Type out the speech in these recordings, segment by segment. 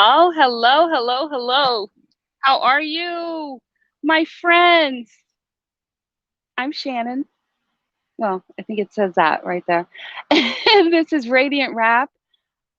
Oh, hello, hello, hello. How are you, my friends? I'm Shannon. Well, I think it says that right there. And this is Radiant Rap.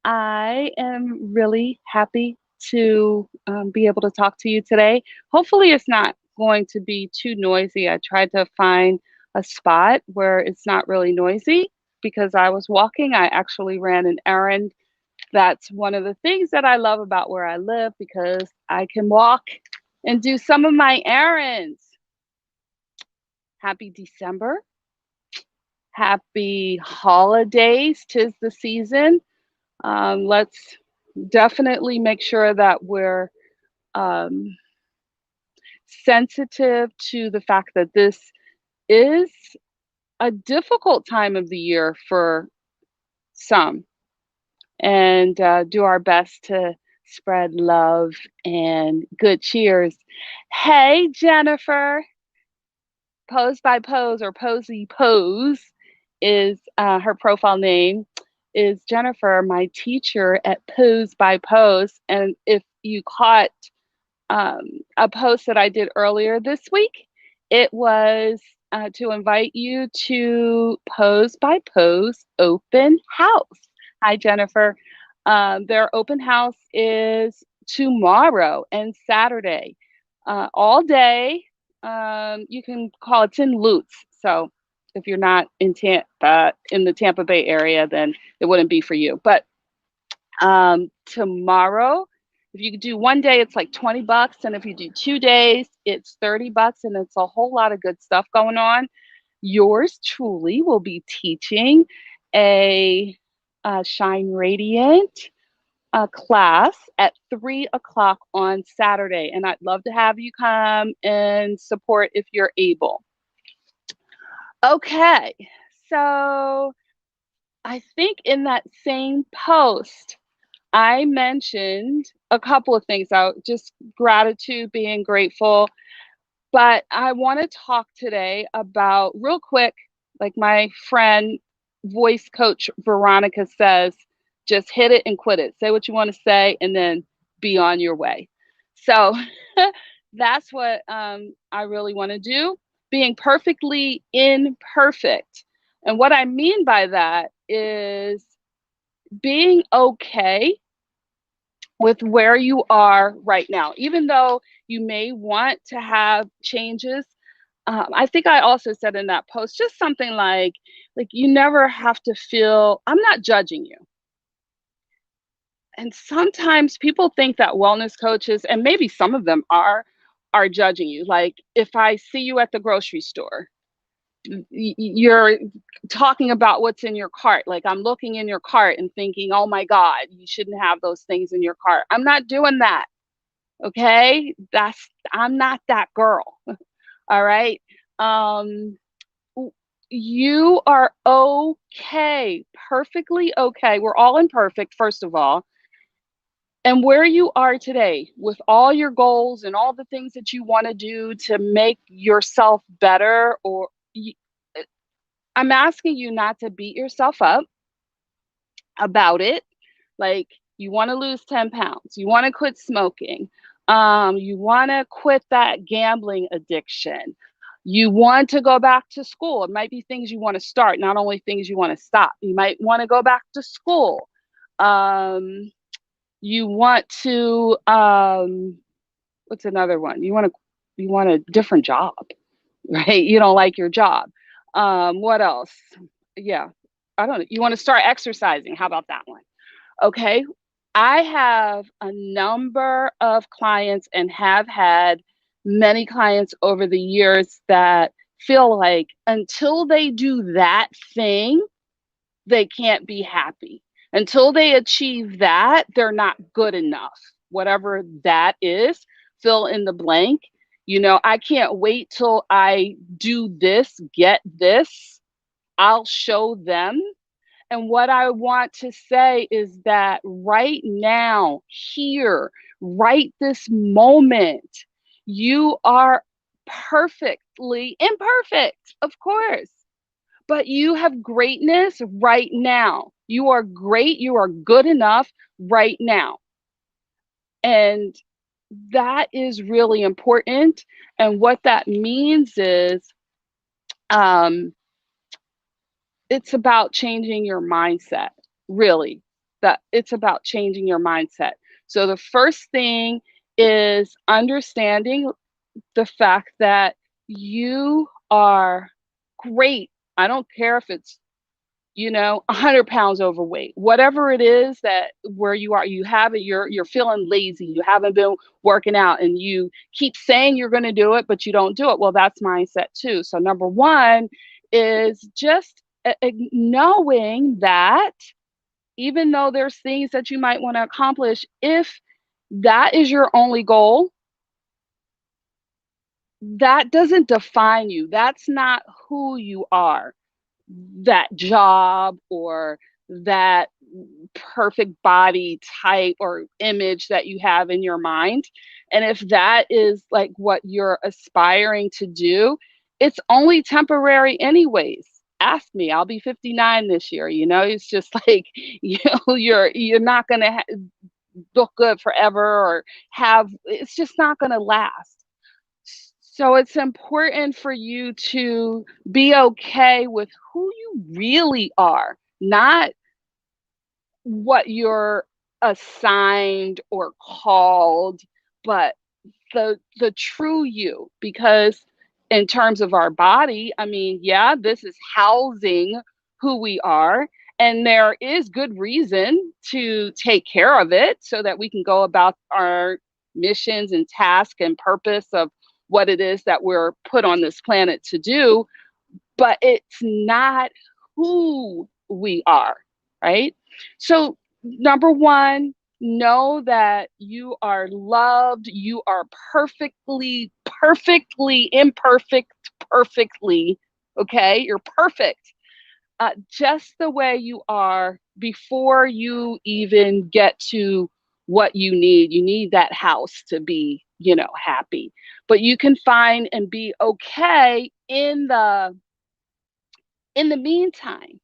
I am really happy to be able to talk to you today. Hopefully, it's not going to be too noisy. I tried to find a spot where it's not really noisy because I was walking. I actually ran an errand. That's one of the things that I love about where I live because I can walk and do some of my errands. Happy December. Happy holidays. Tis the season. Let's definitely make sure that we're um, sensitive to the fact that this is a difficult time of the year for some and do our best to spread love and good cheers. Hey, Jennifer, Pose by Pose or Posey Pose is her profile name. Is Jennifer, my teacher at Pose by Pose. And if you caught um, a post that I did earlier this week, it was to invite you to Pose by Pose open house. Hi, Jennifer. Their open house is tomorrow and Saturday, all day. You can call it's in Lutz. So if you're not in Tampa, in the Tampa Bay area, then it wouldn't be for you. But tomorrow, if you do one day, it's like 20 bucks. And if you do 2 days, it's 30 bucks. And it's a whole lot of good stuff going on. Yours truly will be teaching a, Shine Radiant class at 3 o'clock on Saturday. And I'd love to have you come and support if you're able. Okay. So I think in that same post, I mentioned a couple of things out, just gratitude, being grateful. But I want to talk today about, real quick, like my friend, voice coach Veronica says, just hit it and quit it. Say what you want to say and then be on your way. So that's what I really want to do, being perfectly imperfect. And what I mean by that is being okay with where you are right now, even though you may want to have changes. I think I also said in that post just something like you never have to feel I'm not judging you. And sometimes people think that wellness coaches, and maybe some of them are judging you. Like if I see you at the grocery store, you're talking about what's in your cart. Like I'm looking in your cart and thinking, oh my God, you shouldn't have those things in your cart. I'm not doing that. Okay. I'm not that girl. All right. Um, you are okay, perfectly okay. We're all imperfect, first of all. And where you are today with all your goals and all the things that you want to do to make yourself better, I'm asking you not to beat yourself up about it. Like you want to lose 10 pounds, you want to quit smoking, you want to quit that gambling addiction, you want to go back to school. It might be things you want to start, not only things you want to stop. You might want to go back to school. Um, you want to, what's another one? You want a different job, right? You don't like your job. What else? Yeah, I don't know. You want to start exercising. How about that one? Okay. I have a number of clients and have had many clients over the years that feel like until they do that thing, they can't be happy. Until they achieve that, they're not good enough. Whatever that is, fill in the blank. I can't wait till I do this, get this. I'll show them. And what I want to say is that right now, here, right this moment, you are perfectly imperfect, of course, but you have greatness right now. You are great. You are good enough right now. And that is really important. And what that means is, um, it's about changing your mindset, really. That it's about changing your mindset. So the first thing is understanding the fact that you are great. I don't care if it's, 100 pounds overweight, whatever it is that where you are, you haven't, you're feeling lazy, you haven't been working out, and you keep saying you're going to do it, but you don't do it. Well, that's mindset too. So number one is just knowing that even though there's things that you might want to accomplish, if that is your only goal, that doesn't define you. That's not who you are. That job or that perfect body type or image that you have in your mind. And if that is like what you're aspiring to do, it's only temporary anyways. Ask me, I'll be 59 this year. It's just like, you're not going to look good forever, or it's just not going to last. So it's important for you to be okay with who you really are, not what you're assigned or called, but the true you. Because in terms of our body, I mean, yeah, this is housing who we are, and there is good reason to take care of it so that we can go about our missions and task and purpose of what it is that we're put on this planet to do, but it's not who we are, right? So, number one, know that you are loved, you are perfectly imperfect, perfectly, okay? You're perfect, just the way you are before you even get to what you need. You need that house to be, happy. But you can find and be okay in the meantime,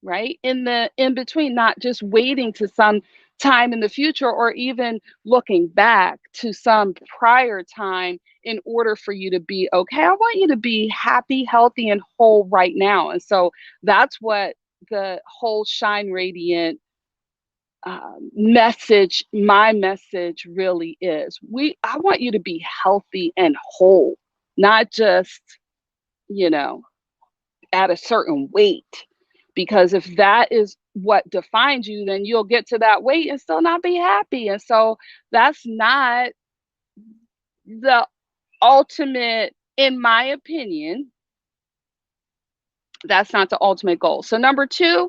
right? In between, not just waiting to some time in the future or even looking back to some prior time in order for you to be okay. I want you to be happy, healthy, and whole right now. And so that's what the whole Shine Radiant message, my message really is. I want you to be healthy and whole, not just, you know, at a certain weight. Because if that is what defines you, then you'll get to that weight and still not be happy. And so that's not the ultimate, in my opinion, that's not the ultimate goal. So, number two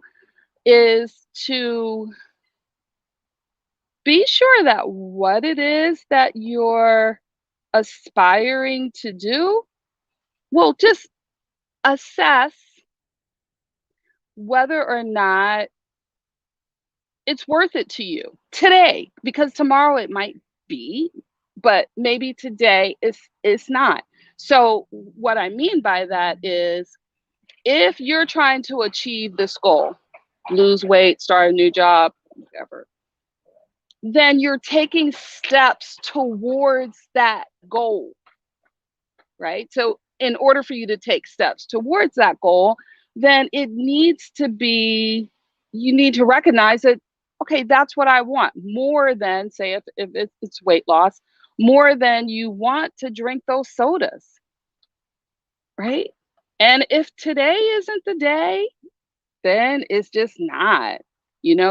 is to be sure that what it is that you're aspiring to do, well, just assess whether or not it's worth it to you today, because tomorrow it might be, but maybe today it's not. So what I mean by that is, if you're trying to achieve this goal, lose weight, start a new job, whatever, then you're taking steps towards that goal, right? So in order for you to take steps towards that goal, then it needs to be, you need to recognize that, okay, that's what I want, more than, say, if it's weight loss, more than you want to drink those sodas, right? And if today isn't the day, then it's just not.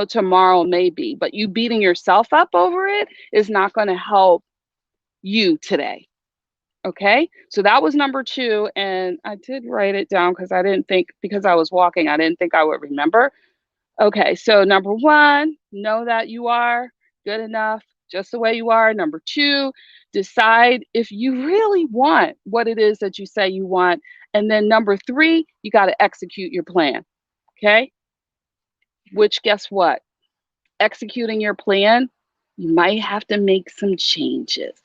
Tomorrow maybe, but you beating yourself up over it is not going to help you today. Okay, so that was number two, and I did write it down because I didn't think, because I was walking, I didn't think I would remember. Okay, so number one, know that you are good enough just the way you are. Number two, decide if you really want what it is that you say you want. And then number three, you got to execute your plan. Okay, which, guess what? Executing your plan, you might have to make some changes.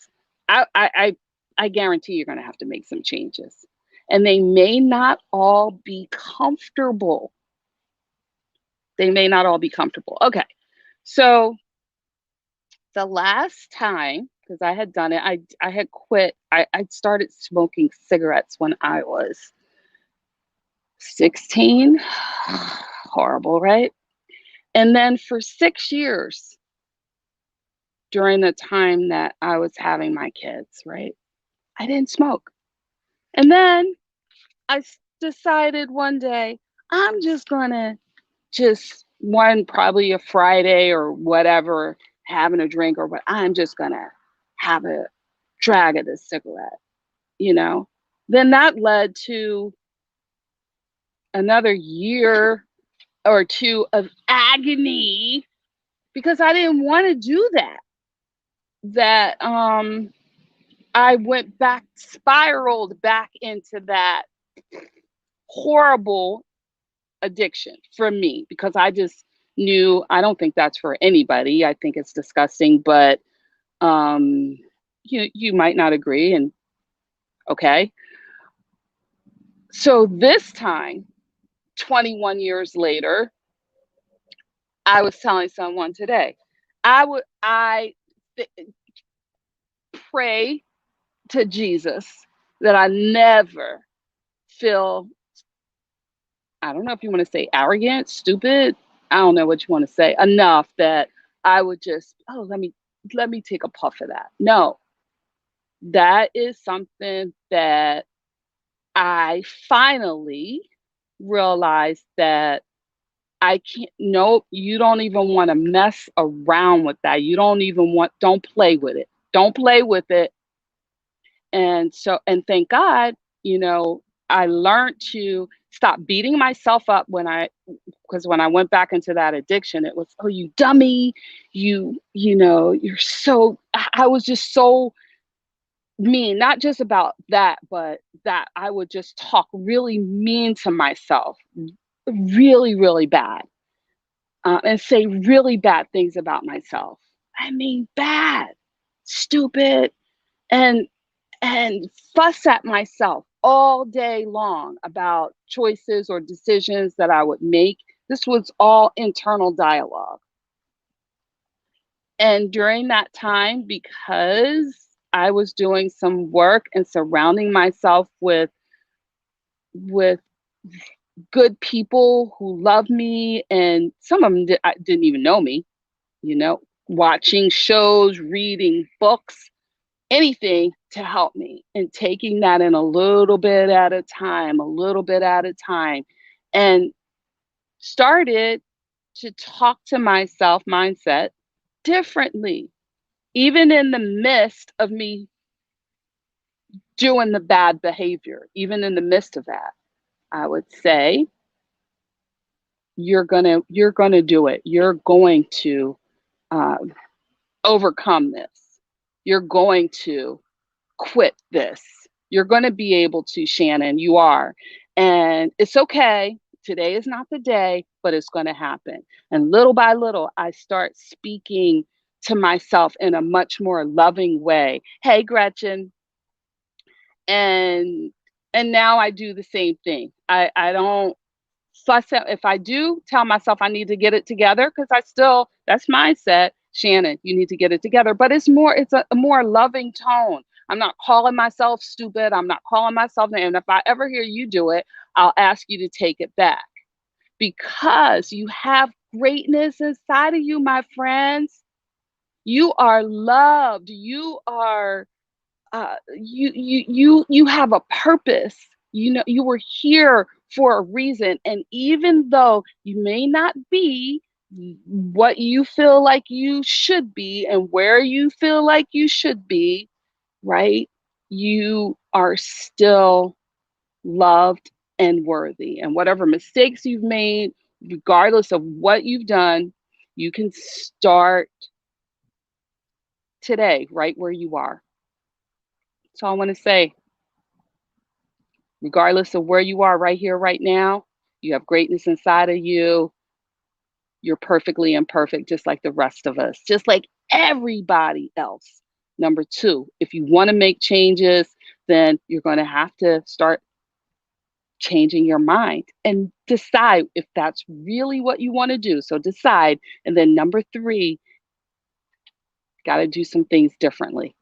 I guarantee you're going to have to make some changes, and they may not all be comfortable. They may not all be comfortable. Okay, so The last time, because I had done it, I had quit. I started smoking cigarettes when I was 16. Horrible, right? And then for 6 years during the time that I was having my kids, right? I didn't smoke. And then decided one day, I'm just gonna just one probably a Friday or whatever, having a drink or what, I'm just gonna have a drag of this cigarette, you know? Then that led to another year or two of agony because I didn't want to do that. I went back, spiraled back into that horrible addiction for me because I just knew I don't think that's for anybody. I think it's disgusting, but um you might not agree and okay. So this time, 21 years later, I was telling someone today, I pray to Jesus that I never feel, I don't know if you want to say arrogant, stupid, I don't know what you want to say, enough that I would just, oh, let me take a puff of that. No, that is something that I finally realized that I can't, nope, you don't even want to mess around with that. You don't even want, don't play with it. Don't play with it. And so, and thank God, you know, I learned to stop beating myself up because when I went back into that addiction, it was, oh, you dummy, you're so, I was just so mean, not just about that, but that I would just talk really mean to myself, really, really bad, and say really bad things about myself. I mean, bad, stupid, and and fuss at myself all day long about choices or decisions that I would make. This was all internal dialogue. And during that time, because I was doing some work and surrounding myself with good people who love me, and some of them didn't even know me, watching shows, reading books, anything to help me, and taking that in a little bit at a time, a little bit at a time, and started to talk to myself mindset differently, even in the midst of me doing the bad behavior, even in the midst of that. I would say, you're gonna do it. You're going to um, overcome this. You're going to quit this. You're going to be able to, Shannon. You are. And it's okay. Today is not the day, but it's going to happen. And little by little, I start speaking to myself in a much more loving way. Hey, Gretchen. And now I do the same thing. I don't fuss out. If I do tell myself I need to get it together, because that's mindset, Shannon, you need to get it together. But it's a more loving tone. I'm not calling myself stupid. I'm not calling myself, and if I ever hear you do it, I'll ask you to take it back because you have greatness inside of you, my friends. You are loved. You have a purpose. You were here for a reason, and even though you may not be what you feel like you should be and where you feel like you should be, right, you are still loved and worthy. And whatever mistakes you've made, regardless of what you've done, you can start today right where you are. So I want to say, regardless of where you are right here, right now, you have greatness inside of you. You're perfectly imperfect, just like the rest of us, just like everybody else. Number two, if you want to make changes, then you're going to have to start changing your mind and decide if that's really what you want to do. So decide. And then number three, Got to do some things differently.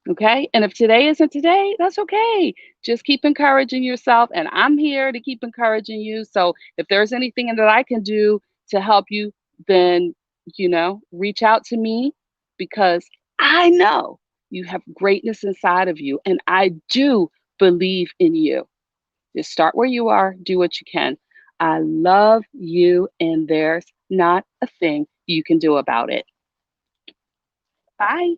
Okay. And if today isn't today, that's okay. Just keep encouraging yourself. And I'm here to keep encouraging you. So if there's anything that I can do to help you, then, reach out to me because I know you have greatness inside of you. And I do believe in you. Just start where you are, do what you can. I love you, and there's not a thing you can do about it. Bye.